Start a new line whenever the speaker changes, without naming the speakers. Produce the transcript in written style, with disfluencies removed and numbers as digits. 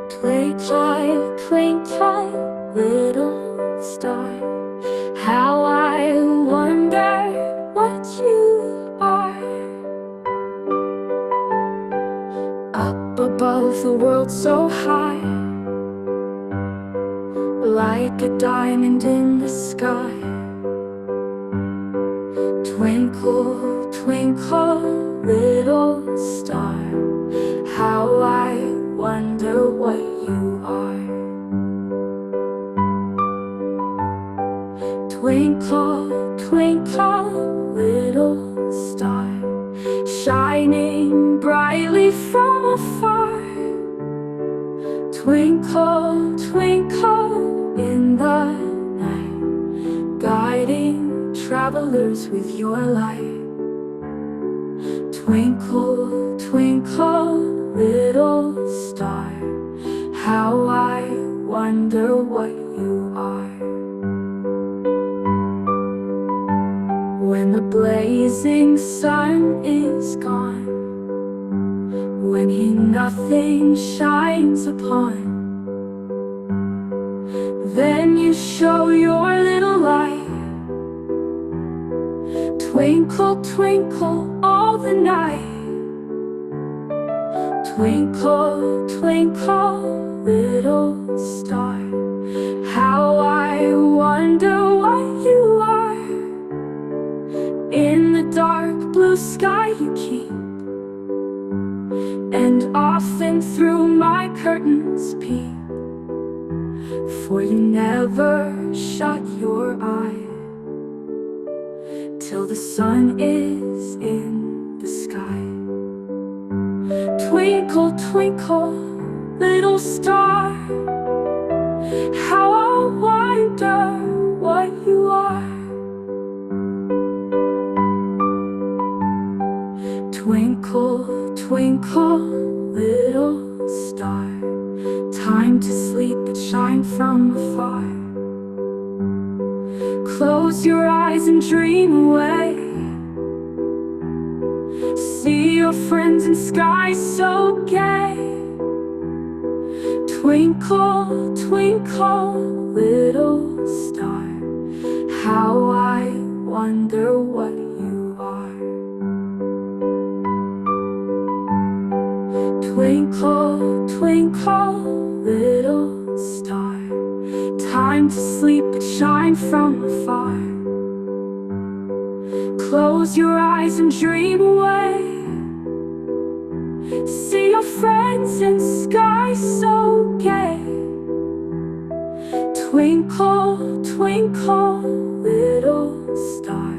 Twinkle, twinkle, little star, how I wonder what you are. Up above the world so high, like a diamond in the sky. Twinkle, twinkle, little star, how I wonder what you are. Twinkle, twinkle, little star, shining brightly from afar. Twinkle, twinkle in the night, guiding travelers with your light. Twinkle, twinkle, little star, how I wonder what you are. When the blazing sun is gone, when he nothing shines upon, then you show your little light. Twinkle, twinkle all the night. Twinkle, twinkle, little star, how I wonder what you are. In the dark blue sky you keep, and often through my curtains peep, for you never shut your eye till the sun is in the sky. Twinkle, twinkle, little star, how I wonder what you are. Twinkle, twinkle, little star, time to sleep but shine from afar. Close your eyes and dream away. See your friends in skies so gay. Twinkle, twinkle, little star, how I wonder what you are. Twinkle, twinkle, little star, time to sleep but shine from afar. Close your eyes and dream away. See your friends in skies so gay. Twinkle, twinkle, little star.